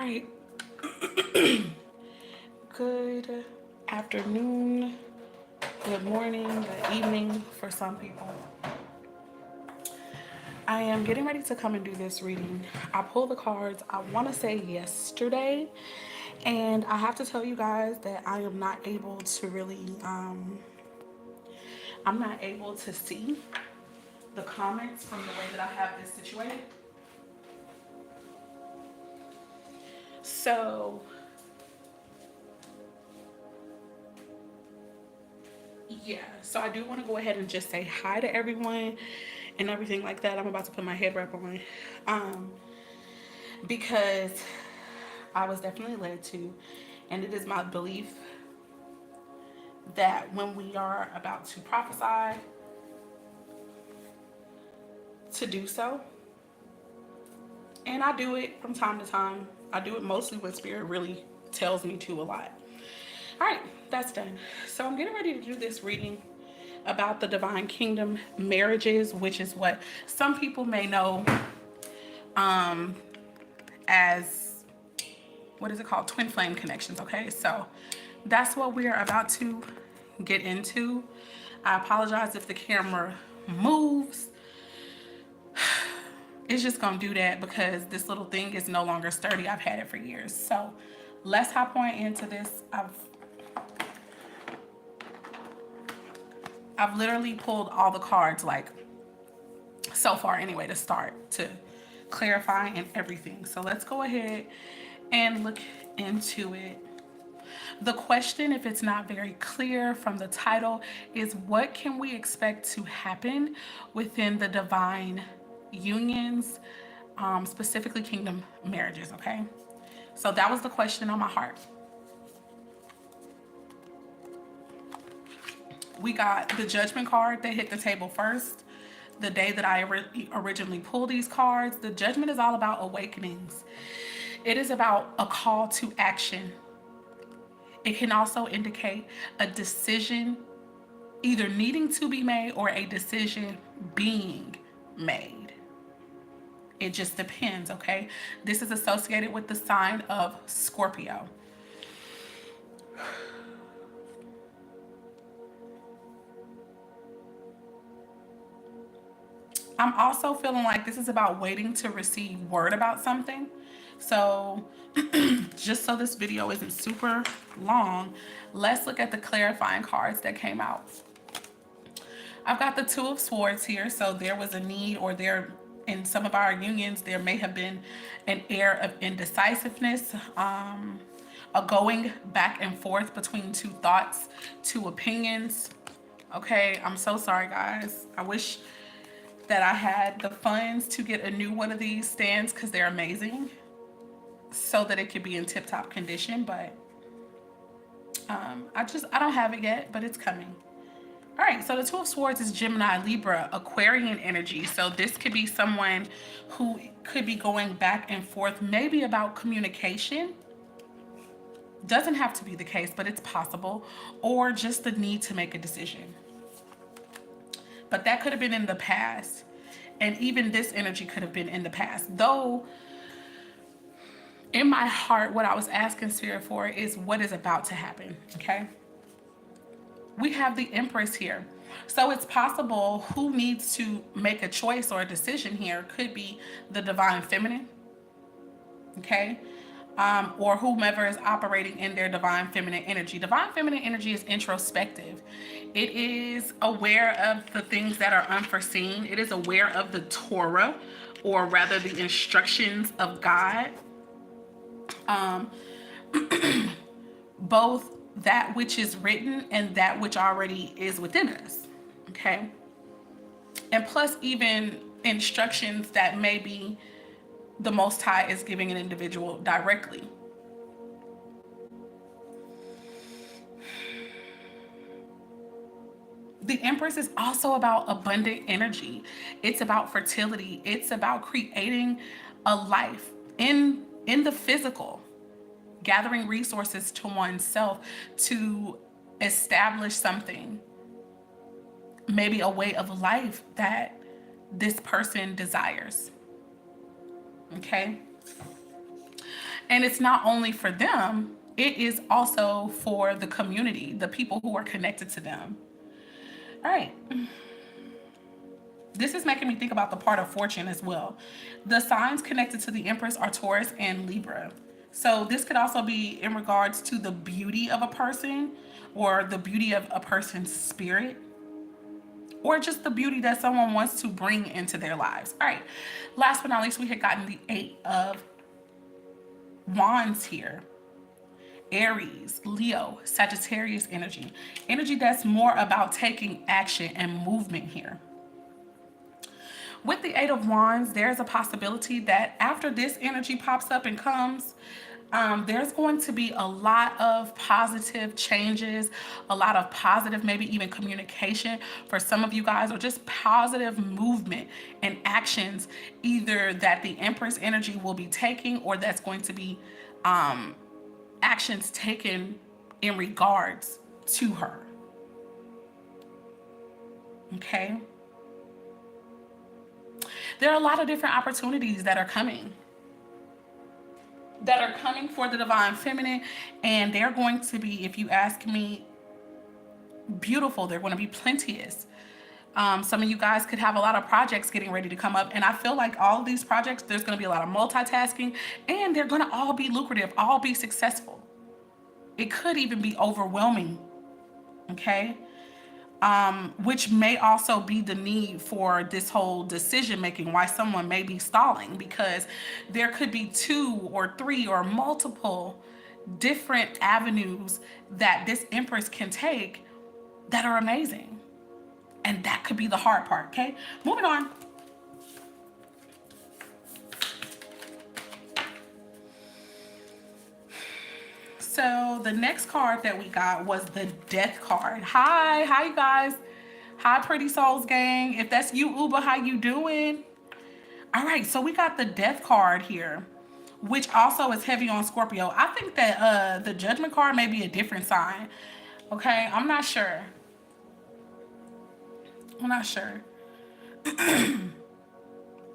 right. Good afternoon, good morning, good evening for some people. I am getting ready to come and do this reading. I pulled the cards, I want to say yesterday, and I have to tell you guys that I am not able to really, I'm not able to see the comments from the way that I have this situated. So, yeah, so I do want to go ahead and just say hi to everyone and everything like that. I'm about to put my head wrap on um, because I was definitely led to, and it is my belief that when we are about to prophesy, to do so. And I do it from time to time. I do it mostly when Spirit really tells me to a lot. All right, that's done. So I'm getting ready to do this reading about the divine kingdom marriages, which is what some people may know um, as, what is it called? Twin flame connections. Okay, so that's what we're about to get into. I apologize if the camera moves. It's just gonna do that because this little thing is no longer sturdy. I've had it for years. So let's hop on into this. I've literally pulled all the cards, like, so far anyway, to start to clarify and everything. So let's go ahead and look into it. The question, if it's not very clear from the title, is what can we expect to happen within the divine unions, specifically kingdom marriages, okay? So that was the question on my heart. We got the judgment card that hit the table first. The day that I originally pulled these cards, the judgment is all about awakenings. It is about a call to action. It can also indicate a decision either needing to be made or a decision being made. It just depends, okay? This is associated with the sign of Scorpio. I'm also feeling like this is about waiting to receive word about something. So just so this video isn't super long, let's look at the clarifying cards that came out. I've got the Two of Swords here. So there was a need, or there, in some of our unions, there may have been an air of indecisiveness, a going back and forth between two thoughts, two opinions. Okay, I'm so sorry, guys. I wish that I had the funds to get a new one of these stands because they're amazing, so that it could be in tip-top condition, but I don't have it yet, but it's coming. All right, so the Two of Swords is Gemini, Libra, Aquarian energy. So this could be someone who could be going back and forth, maybe about communication. Doesn't have to be the case, but it's possible. Or just the need to make a decision. But that could have been in the past. And even this energy could have been in the past. Though, in my heart, what I was asking Spirit for is what is about to happen, okay? We have the Empress here. So it's possible who needs to make a choice or a decision here could be the divine feminine, okay? Or whomever is operating in their divine feminine energy. Divine feminine energy is introspective. It is aware of the things that are unforeseen. It is aware of the Torah, or rather the instructions of God. Both that which is written and that which already is within us, okay? And plus even instructions that maybe the Most High is giving an individual directly. The Empress is also about abundant energy. It's about fertility. It's about creating a life in the physical, gathering resources to oneself to establish something, maybe a way of life that this person desires. Okay? And it's not only for them, it is also for the community, the people who are connected to them. All right. This is making me think about the part of fortune as well. The signs connected to the Empress are Taurus and Libra. So this could also be in regards to the beauty of a person, or the beauty of a person's spirit, or just the beauty that someone wants to bring into their lives. All right. Last but not least, we had gotten the 8 of Wands here. Aries, Leo, Sagittarius energy. Energy that's more about taking action and movement here. With the 8 of Wands, there's a possibility that after this energy pops up and comes, there's going to be a lot of positive changes, a lot of positive, maybe even communication for some of you guys, or just positive movement and actions, either that the Empress energy will be taking, or that's going to be actions taken in regards to her. Okay? There are a lot of different opportunities that are coming for the divine feminine, and they're going to be, if you ask me, beautiful. They're going to be plenteous. Some of you guys could have a lot of projects getting ready to come up, and I feel like all of these projects, there's going to be a lot of multitasking, and they're going to all be lucrative, all be successful. It could even be overwhelming, okay? Which may also be the need for this whole decision making, why someone may be stalling, because there could be 2 or 3 or multiple different avenues that this Empress can take that are amazing. And that could be the hard part, okay? Moving on. So the next card that we got was the Death card. Hi you guys. Hi, Pretty Souls gang. If that's you, Uba, how you doing? All right, so we got the Death card here, which also is heavy on Scorpio. I think that the Judgment card may be a different sign. Okay, I'm not sure.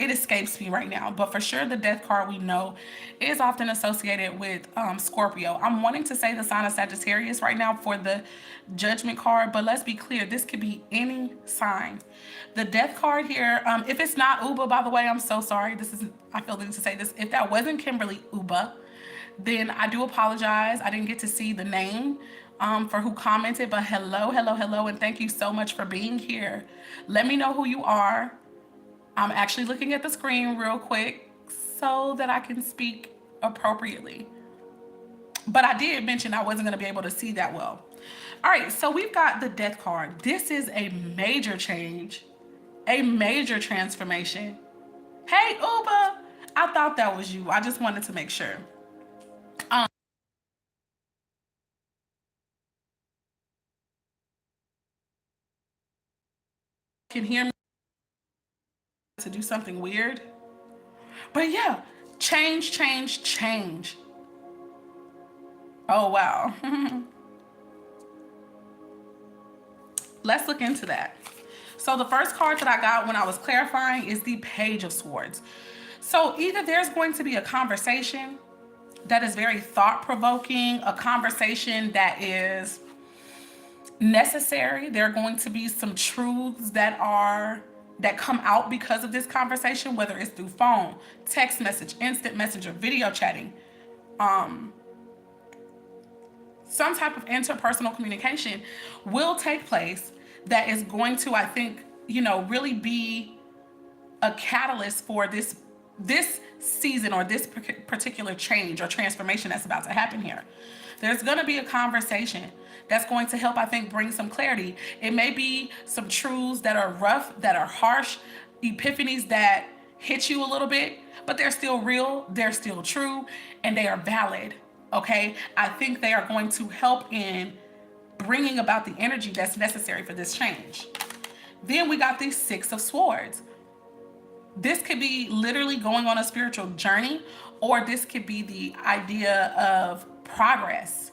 It escapes me right now, but for sure the Death card we know is often associated with Scorpio. I'm wanting to say the sign of Sagittarius right now for the Judgment card, but let's be clear, this could be any sign. The Death card here, if it's not Uba, by the way, I'm so sorry. I feel the need to say this. If that wasn't Kimberly Uba, then I do apologize. I didn't get to see the name for who commented, but hello, and thank you so much for being here. Let me know who you are. I'm actually looking at the screen real quick so that I can speak appropriately. But I did mention I wasn't going to be able to see that well. All right, so we've got the Death card. This is a major change, a major transformation. Hey, Uba, I thought that was you. I just wanted to make sure. Can hear me to do something weird. But yeah, change. Oh, wow. Let's look into that. So the first card that I got when I was clarifying is the Page of Swords. So either there's going to be a conversation that is very thought-provoking, a conversation that is necessary. There are going to be some truths that come out because of this conversation, whether it's through phone, text message, instant messenger, video chatting, some type of interpersonal communication will take place that is going to, I think, really be a catalyst for this season, or this particular change or transformation that's about to happen here. There's going to be a conversation that's going to help, I think, bring some clarity. It may be some truths that are rough, that are harsh, epiphanies that hit you a little bit, but they're still real, they're still true, and they are valid, okay? I think they are going to help in bringing about the energy that's necessary for this change. Then we got the Six of Swords. This could be literally going on a spiritual journey, or this could be the idea of progress,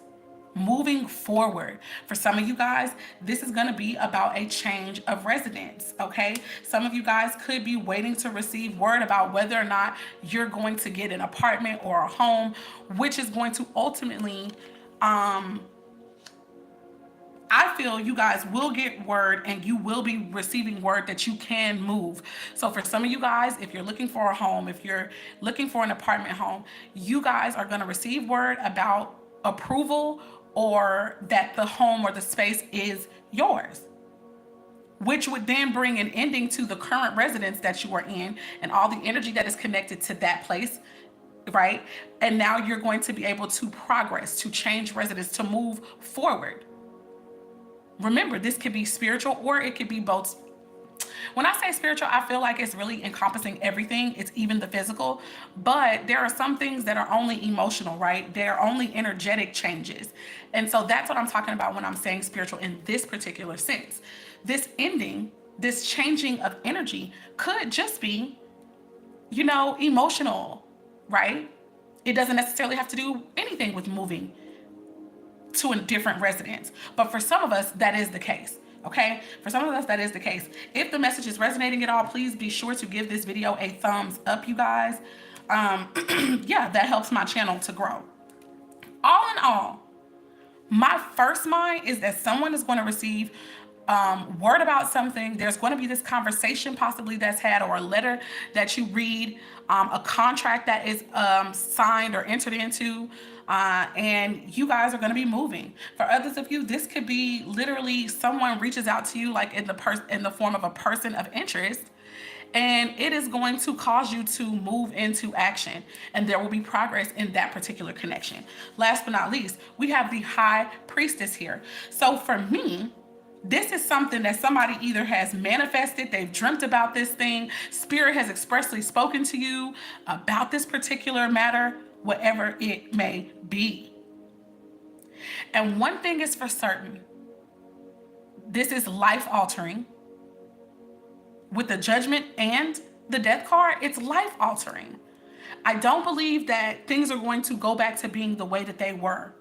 moving forward. For some of you guys, this is going to be about a change of residence, okay? Some of you guys could be waiting to receive word about whether or not you're going to get an apartment or a home, which is going to ultimately, I feel you guys will get word and you will be receiving word that you can move. So for some of you guys, if you're looking for a home, if you're looking for an apartment home, you guys are going to receive word about approval or that the home or the space is yours, which would then bring an ending to the current residence that you are in and all the energy that is connected to that place, right? And now you're going to be able to progress, to change residence, to move forward. Remember, this could be spiritual or it could be both. When I say spiritual, I feel like it's really encompassing everything. It's even the physical, but there are some things that are only emotional, right? They're only energetic changes. And so that's what I'm talking about when I'm saying spiritual in this particular sense. This ending, this changing of energy could just be, emotional, right? It doesn't necessarily have to do anything with moving to a different residence. But for some of us, that is the case. Okay, for some of us, that is the case. If the message is resonating at all, please be sure to give this video a thumbs up, you guys. Yeah, that helps my channel to grow. All in all, my first mind is that someone is going to receive word about something. There's going to be this conversation possibly that's had, or a letter that you read, a contract that is signed or entered into, and you guys are going to be moving. For others of you, this could be literally someone reaches out to you like in the form of a person of interest, and it is going to cause you to move into action, and there will be progress in that particular connection. Last but not least, we have the High Priestess here. So for me, this is something that somebody either has manifested, they've dreamt about this thing, spirit has expressly spoken to you about this particular matter, whatever it may be. And one thing is for certain, this is life altering. With the Judgment and the Death card, it's life altering. I don't believe that things are going to go back to being the way that they were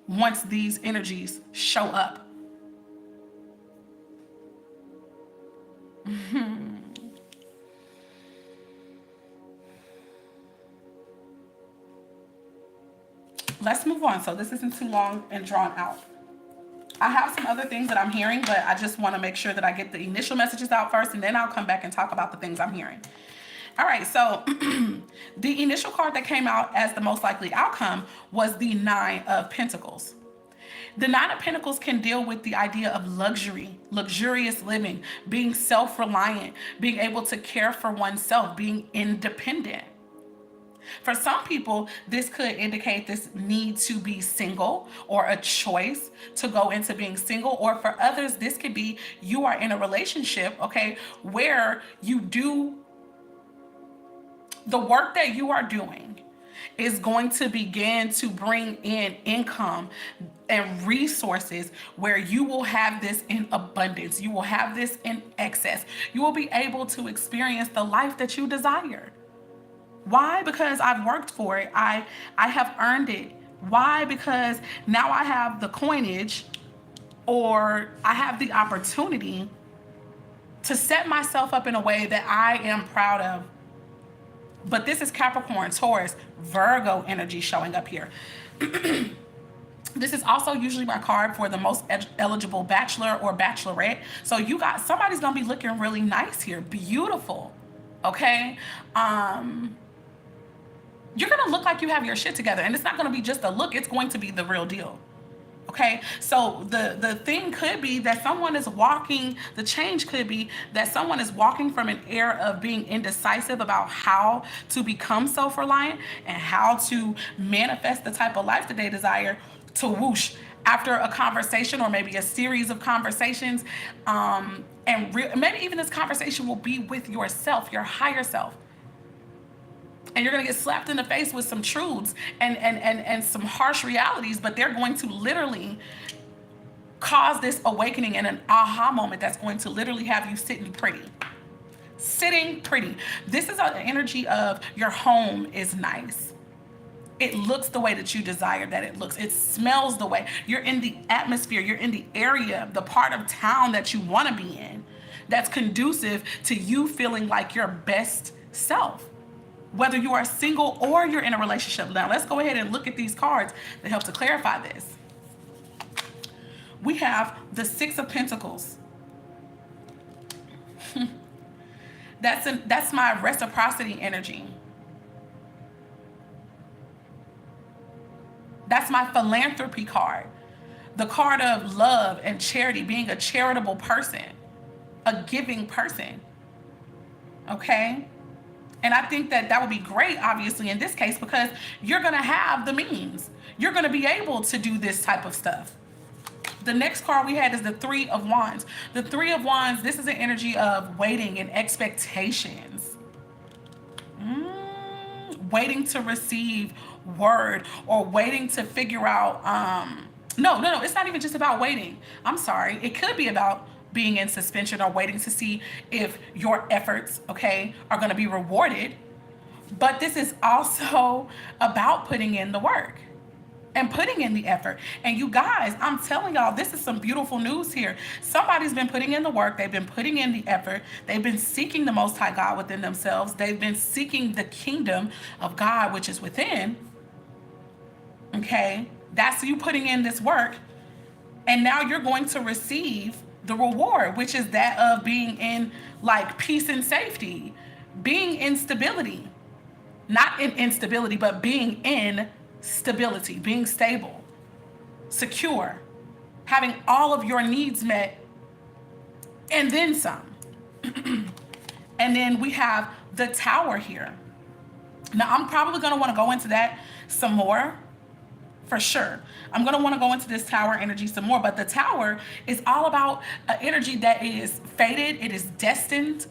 once these energies show up. Let's move on so this isn't too long and drawn out. I have some other things that I'm hearing, but I just want to make sure that I get the initial messages out first, and then I'll come back and talk about the things I'm hearing. All right, so the initial card that came out as the most likely outcome was the Nine of Pentacles. The Nine of Pentacles can deal with the idea of luxury, luxurious living, being self-reliant, being able to care for oneself, being independent. For some people, this could indicate this need to be single or a choice to go into being single. Or for others, this could be you are in a relationship, okay, where you do the work that you are doing is going to begin to bring in income and resources where you will have this in abundance. You will have this in excess. You will be able to experience the life that you desire. Why? Because I've worked for it. I have earned it. Why? Because now I have the coinage, or I have the opportunity to set myself up in a way that I am proud of. But this is Capricorn, Taurus, Virgo energy showing up here. This is also usually my card for the most eligible bachelor or bachelorette. So you got, somebody's gonna be looking really nice here, beautiful, okay? You're gonna look like you have your shit together, and it's not gonna be just a look, it's going to be the real deal. Okay, so the thing could be that someone is walking, the change could be that someone is walking from an era of being indecisive about how to become self-reliant and how to manifest the type of life that they desire, to whoosh, after a conversation or maybe a series of conversations, maybe even this conversation will be with yourself, your higher self. And you're gonna get slapped in the face with some truths and some harsh realities, but they're going to literally cause this awakening and an aha moment that's going to literally have you sitting pretty. Sitting pretty. This is an energy of your home is nice. it looks the way that you desire that it looks. It smells the way. You're in the atmosphere, you're in the area, the part of town that you want to be in, that's conducive to you feeling like your best self, whether you are single or you're in a relationship. Now, let's go ahead and look at these cards that help to clarify this. We have the Six of Pentacles. That's my reciprocity energy. That's my philanthropy card. The card of love and charity, being a charitable person, a giving person. Okay? And I think that would be great, obviously, in this case, because you're going to have the means. You're going to be able to do this type of stuff. The next card we had is the Three of Wands. The Three of Wands, this is an energy of waiting and expectations. Waiting to receive word, or waiting to figure out, no, it's not even just about waiting. I'm sorry. It could be about being in suspension or waiting to see if your efforts, okay, are going to be rewarded. But this is also about putting in the work and putting in the effort. And you guys, I'm telling y'all, this is some beautiful news here. Somebody's been putting in the work. They've been putting in the effort. They've been seeking the Most High God within themselves. They've been seeking the kingdom of God, which is within. Okay, that's you putting in this work. And now you're going to receive the reward, which is that of being in like peace and safety, being in stability, not in instability, but being in stability, being stable, secure, having all of your needs met, and then some. And then we have the Tower here. Now, I'm probably going to want to go into that some more, for sure. I'm going to want to go into this Tower energy some more, but the Tower is all about an energy that is fated. It is destined.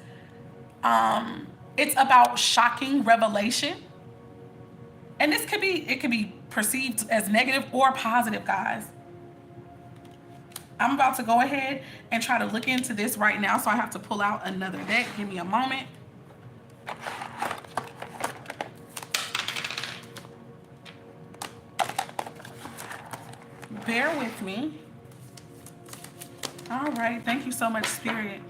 It's about shocking revelation. And this could be perceived as negative or positive, guys. I'm about to go ahead and try to look into this right now, so I have to pull out another deck. Give me a moment. Bear with me. All right. Thank you so much, Spirit.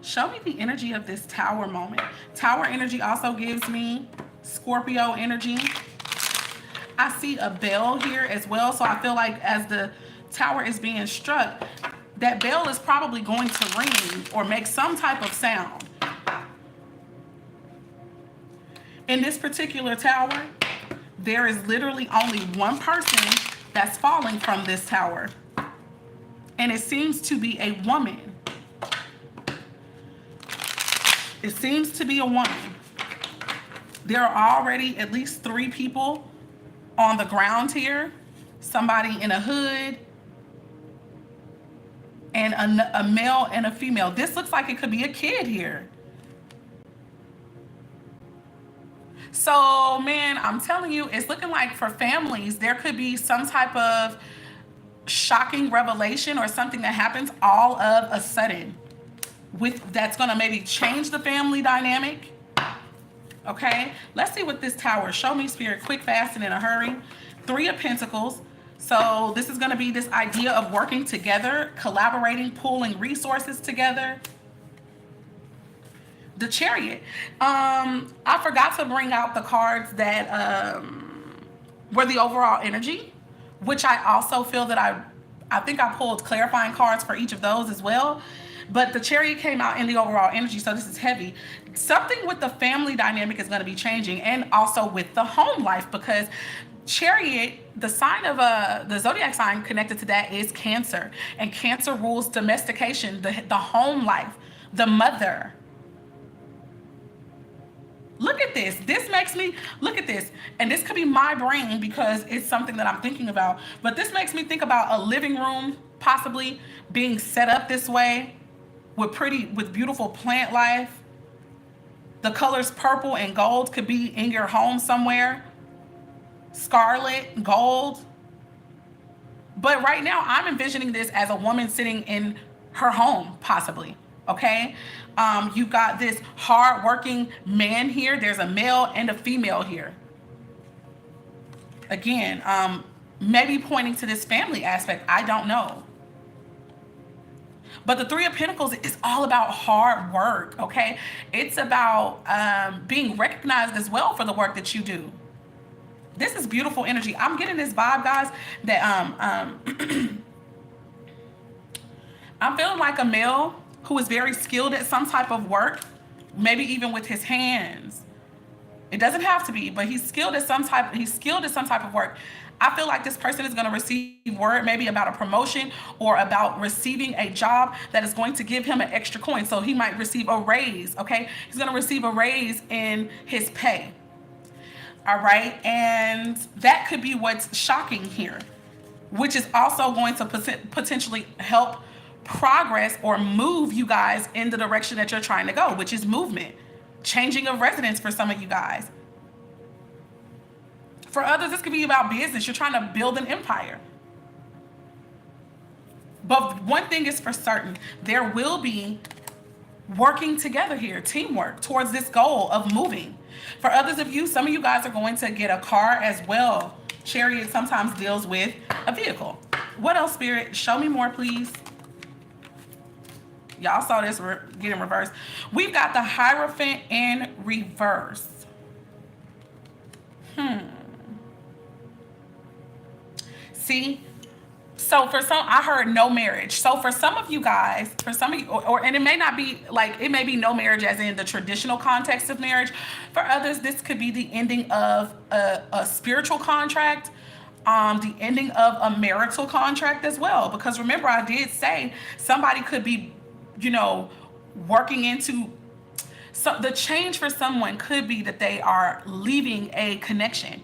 Show me the energy of this Tower moment. Tower energy also gives me Scorpio energy. I see a bell here as well. So I feel like as the Tower is being struck, that bell is probably going to ring or make some type of sound. In this particular Tower, there is literally only one person that's falling from this Tower. And it seems to be a woman. It seems to be a woman. There are already at least 3 people on the ground here. Somebody in a hood, and a male and a female. This looks like it could be a kid here. So, man, I'm telling you, it's looking like for families, there could be some type of shocking revelation or something that happens all of a sudden that's going to maybe change the family dynamic. Okay, let's see what this Tower. Show me, Spirit, quick, fast, and in a hurry. 3 of Pentacles. So this is going to be this idea of working together, collaborating, pooling resources together. The Chariot. I forgot to bring out the cards that were the overall energy, which I also feel that I think I pulled clarifying cards for each of those as well. But the Chariot came out in the overall energy, so this is heavy. Something with the family dynamic is going to be changing, and also with the home life, because Chariot, the sign of the zodiac sign connected to that is Cancer, and Cancer rules domestication, the home life, the mother. Look at this. This makes me look at this, and this could be my brain because it's something that I'm thinking about. But this makes me think about a living room possibly being set up this way, with beautiful plant life. The colors purple and gold could be in your home somewhere. Scarlet, gold. But right now, I'm envisioning this as a woman sitting in her home, possibly. Okay? You got this hard-working man here. There's a male and a female here. Again, maybe pointing to this family aspect. I don't know. But the Three of Pentacles is all about hard work, okay? It's about being recognized as well for the work that you do. This is beautiful energy. I'm getting this vibe, guys, that I'm feeling like a male who is very skilled at some type of work, maybe even with his hands. It doesn't have to be, but he's skilled at some type of work. I feel like this person is going to receive word maybe about a promotion or about receiving a job that is going to give him an extra coin. So he might receive a raise, okay? He's going to receive a raise in his pay. All right? And that could be what's shocking here, which is also going to potentially help progress or move you guys in the direction that you're trying to go, which is movement. Changing of residence for some of you guys. For others, this could be about business. You're trying to build an empire. But one thing is for certain, there will be working together here, teamwork towards this goal of moving. For others of you, some of you guys are going to get a car as well. Chariot sometimes deals with a vehicle. What else, Spirit? Show me more, please. Y'all saw this getting reversed. We've got the Hierophant in reverse. See? So for some, I heard no marriage. So for some of you guys, for some of you, and it may not be like, it may be no marriage as in the traditional context of marriage. For others, this could be the ending of a spiritual contract, the ending of a marital contract as well. Because remember, I did say somebody could be, working into, so the change for someone could be that they are leaving a connection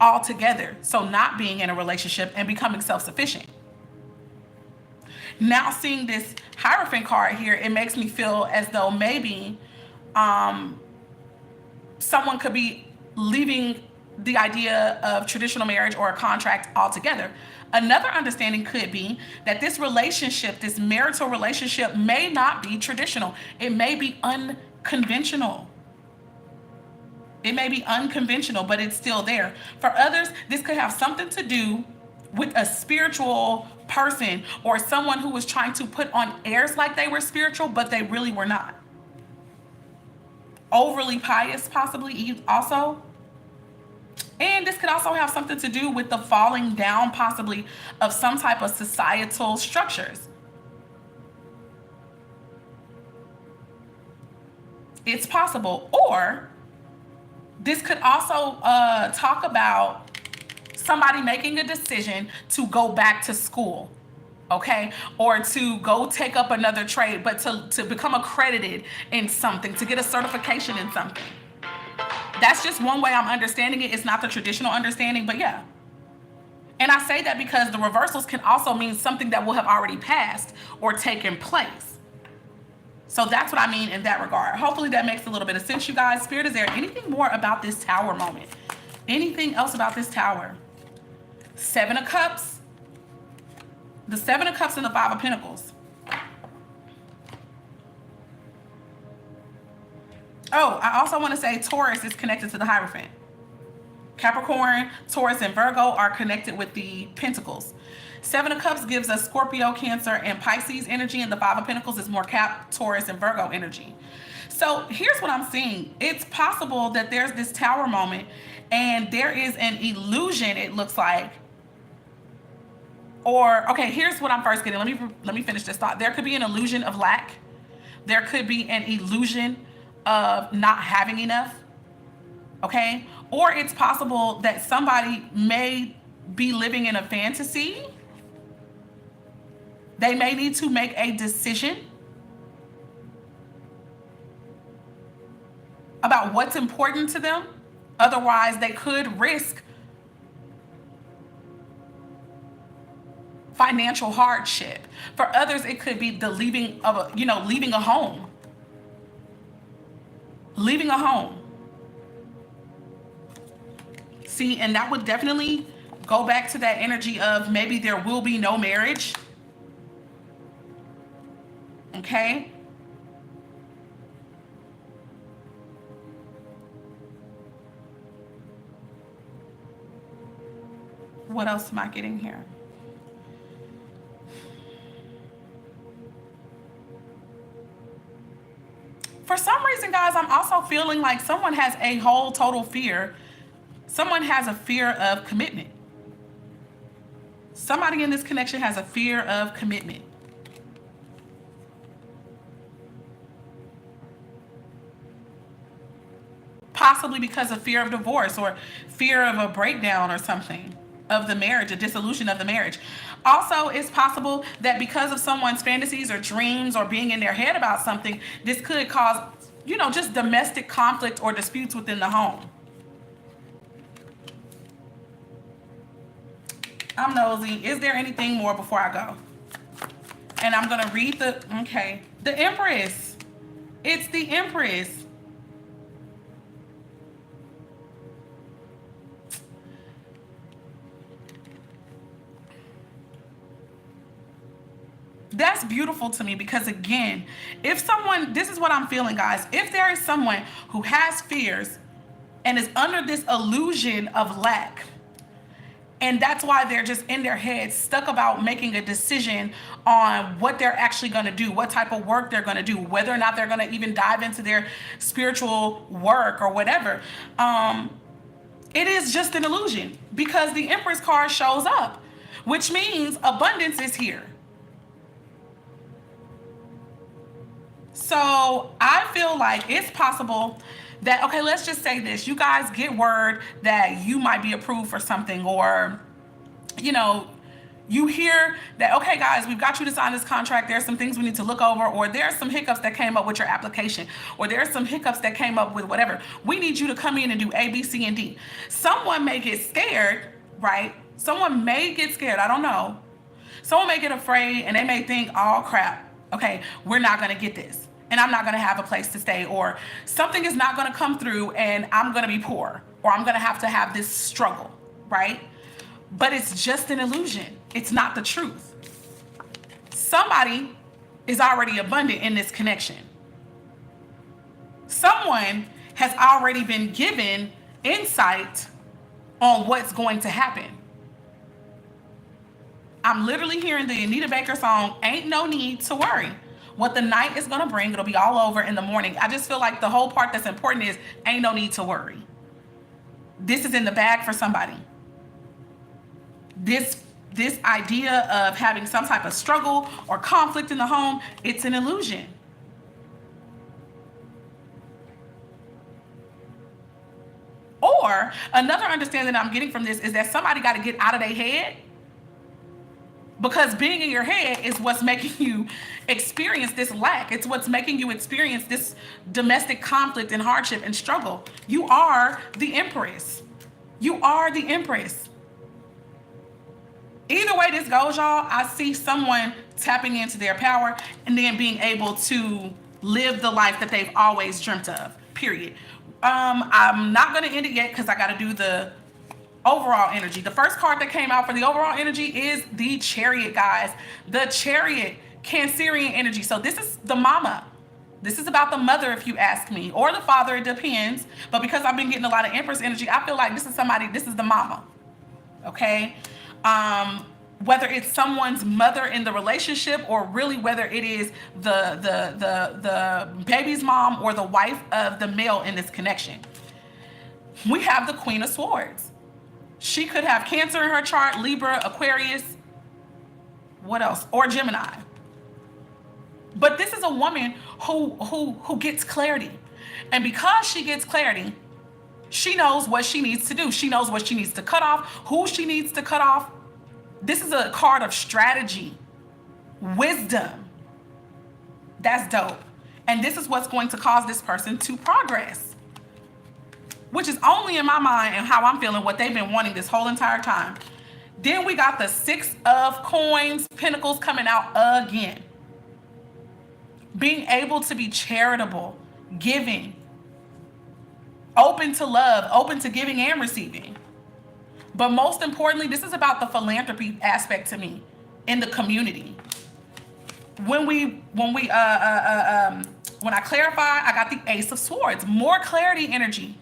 altogether. So not being in a relationship and becoming self-sufficient. Now seeing this Hierophant card here, it makes me feel as though maybe someone could be leaving the idea of traditional marriage or a contract altogether. Another understanding could be that this relationship, this marital relationship, may not be traditional. It may be unconventional. It may be unconventional, but it's still there. For others, this could have something to do with a spiritual person or someone who was trying to put on airs like they were spiritual, but they really were not. Overly pious, possibly also. And this could also have something to do with the falling down, possibly, of some type of societal structures. It's possible. Or this could also talk about somebody making a decision to go back to school, okay? Or to go take up another trade, but to become accredited in something, to get a certification in something. That's just one way I'm understanding it. It's not the traditional understanding, but yeah. And I say that because the reversals can also mean something that will have already passed or taken place. So that's what I mean in that regard. Hopefully that makes a little bit of sense, you guys. Spirit, is there anything more about this Tower moment? Anything else about this Tower? Seven of Cups. The Seven of Cups and the Five of Pentacles. Oh, I also want to say Taurus is connected to the Hierophant. Capricorn, Taurus, and Virgo are connected with the Pentacles. Seven of Cups gives us Scorpio, Cancer, and Pisces energy, and the Five of Pentacles is more Cap, Taurus, and Virgo energy. So here's what I'm seeing. It's possible that there's this Tower moment, and there is an illusion, it looks like. Or, okay, here's what I'm first getting. Let me finish this thought. There could be an illusion of lack. There could be an illusion of not having enough, okay? Or it's possible that somebody may be living in a fantasy. They may need to make a decision about what's important to them. Otherwise, they could risk financial hardship. For others, it could be the leaving of leaving a home. Leaving a home. See, and that would definitely go back to that energy of maybe there will be no marriage. Okay? What else am I getting here? For some reason, guys, I'm also feeling like someone has a whole total fear. Someone has a fear of commitment. Somebody in this connection has a fear of commitment. Possibly because of fear of divorce or fear of a breakdown or something of the marriage, a dissolution of the marriage. Also, it's possible that because of someone's fantasies or dreams or being in their head about something, this could cause, just domestic conflict or disputes within the home. I'm nosy. Is there anything more before I go? And I'm going to read the Empress. It's the Empress. That's beautiful to me because, again, this is what I'm feeling, guys. If there is someone who has fears and is under this illusion of lack, and that's why they're just in their heads stuck about making a decision on what they're actually going to do, what type of work they're going to do, whether or not they're going to even dive into their spiritual work or whatever. It is just an illusion because the Empress card shows up, which means abundance is here. So I feel like it's possible that, okay, let's just say this. You guys get word that you might be approved for something, or, you hear that, okay, guys, we've got you to sign this contract. There's some things we need to look over, or there's some hiccups that came up with your application, or there's some hiccups that came up with whatever. We need you to come in and do A, B, C, and D. Someone may get scared, right? Someone may get scared. I don't know. Someone may get afraid and they may think, oh, crap. Okay, we're not going to get this. And I'm not going to have a place to stay, or something is not going to come through and I'm going to be poor, or I'm going to have this struggle, right? But it's just an illusion. It's not the truth. Somebody is already abundant in this connection. Someone has already been given insight on what's going to happen. I'm literally hearing the Anita Baker song, Ain't No Need to Worry. What the night is going to bring, it'll be all over in the morning. I just feel like the whole part that's important is ain't no need to worry. This is in the bag for somebody. This idea of having some type of struggle or conflict in the home, it's an illusion. Or another understanding I'm getting from this is that somebody got to get out of their head. Because being in your head is what's making you experience this lack. It's what's making you experience this domestic conflict and hardship and struggle. You are the Empress. You are the Empress. Either way this goes, y'all, I see someone tapping into their power and then being able to live the life that they've always dreamt of, period. I'm not going to end it yet because I got to do the overall energy. The first card that came out for the overall energy is the Chariot, guys. The Chariot, Cancerian energy. So this is the mama. This is about the mother, if you ask me, or the father, it depends. But because I've been getting a lot of Empress energy, I feel like this is the mama. Okay? Whether it's someone's mother in the relationship, or really whether it is the baby's mom or the wife of the male in this connection. We have the Queen of Swords. She could have Cancer in her chart, Libra, Aquarius, what else? Or Gemini. But this is a woman who gets clarity. And because she gets clarity, she knows what she needs to do. She knows what she needs to cut off, who she needs to cut off. This is a card of strategy, wisdom. That's dope. And this is what's going to cause this person to progress. Which is only in my mind and how I'm feeling, what they've been wanting this whole entire time. Then we got the Six of Coins, Pentacles coming out again. Being able to be charitable, giving, open to love, open to giving and receiving. But most importantly, this is about the philanthropy aspect to me in the community. When I clarify, I got the Ace of Swords, more clarity energy.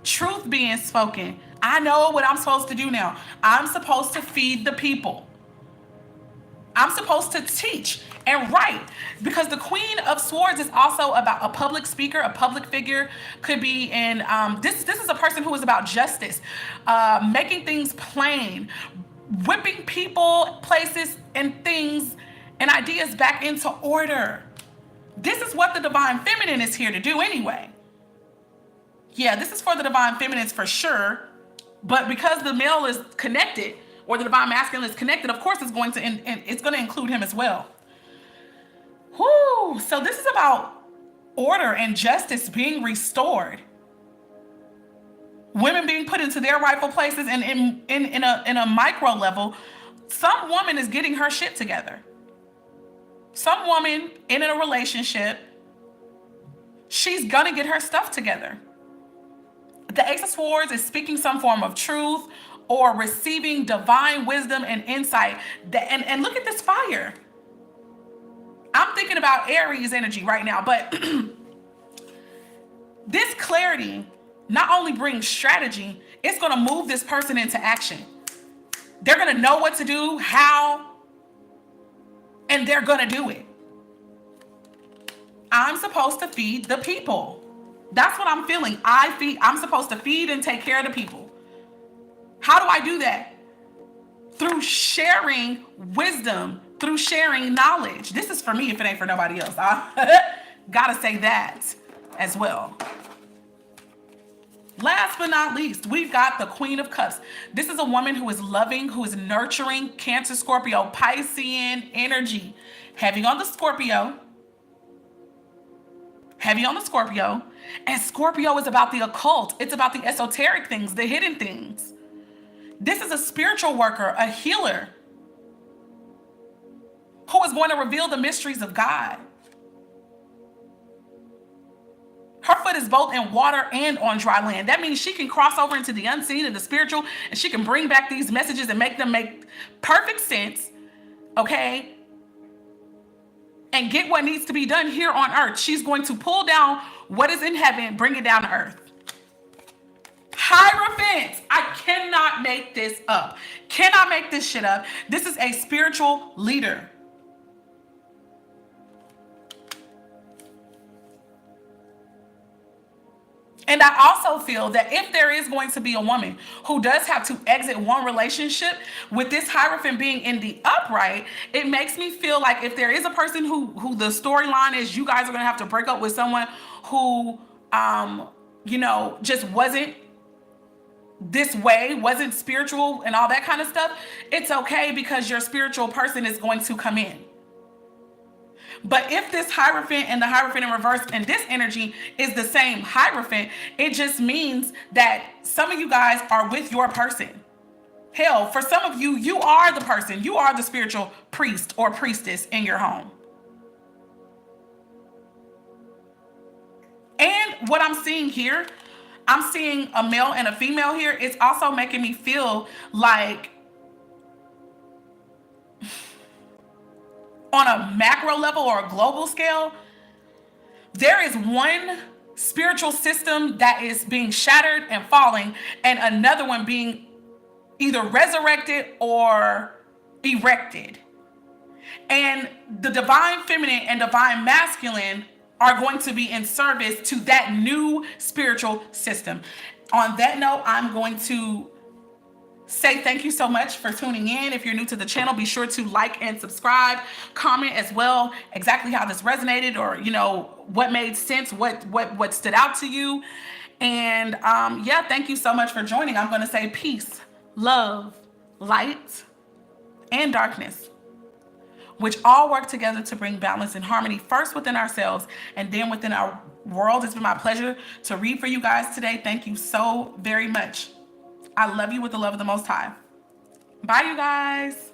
Truth being spoken, I know what I'm supposed to do now. I'm supposed to feed the people. I'm supposed to teach and write, because the Queen of Swords is also about a public speaker, a public figure. Could be in this is a person who is about justice, making things plain, whipping people, places, and things and ideas back into order. This is what the divine feminine is here to do anyway. Yeah, this is for the divine feminines for sure. But because the male is connected, or the divine masculine is connected, of course it's going to include him as well. Whoo! So this is about order and justice being restored. Women being put into their rightful places, and in a micro level, some woman is getting her shit together. Some woman in a relationship, she's gonna get her stuff together. The Ace of Swords is speaking some form of truth or receiving divine wisdom and insight. And look at this fire. I'm thinking about Aries energy right now, but this clarity not only brings strategy, it's going to move this person into action. They're going to know what to do, how, and they're going to do it. I'm supposed to feed the people. That's what I'm feeling. I'm supposed to feed and take care of the people. How do I do that? Through sharing wisdom, through sharing knowledge. This is for me if it ain't for nobody else. I gotta say that as well. Last but not least, we've got the Queen of Cups. This is a woman who is loving, who is nurturing, Cancer, Scorpio, Piscean energy. Heavy on the Scorpio. Heavy on the Scorpio. And Scorpio is about the occult. It's about the esoteric things, the hidden things. This is a spiritual worker, a healer, who is going to reveal the mysteries of God. Her foot is both in water and on dry land. That means she can cross over into the unseen and the spiritual, and she can bring back these messages and make them make perfect sense, okay? And get what needs to be done here on earth. She's going to pull down what is in heaven, bring it down to earth. Hierophant. I cannot make this up. Cannot make this shit up. This is a spiritual leader. And I also feel that if there is going to be a woman who does have to exit one relationship, with this Hierophant being in the upright, it makes me feel like if there is a person who the storyline is, you guys are going to have to break up with someone who, just wasn't this way, wasn't spiritual and all that kind of stuff. It's okay, because your spiritual person is going to come in. But if this Hierophant and the Hierophant in reverse and this energy is the same Hierophant, it just means that some of you guys are with your person. Hell, for some of you, you are the person. You are the spiritual priest or priestess in your home. And what I'm seeing here, I'm seeing a male and a female here. It's also making me feel like on a macro level or a global scale, there is one spiritual system that is being shattered and falling, and another one being either resurrected or erected. And the divine feminine and divine masculine are going to be in service to that new spiritual system. On that note, I'm going to say thank you so much for tuning in. If you're new to the channel, be sure to like and subscribe, comment as well exactly how this resonated, or what made sense, what stood out to you. And thank you so much for joining. I'm going to say peace, love, light, and darkness, which all work together to bring balance and harmony, first within ourselves and then within our world. It's been my pleasure to read for you guys today. Thank you so very much. I love you with the love of the Most High. Bye, you guys.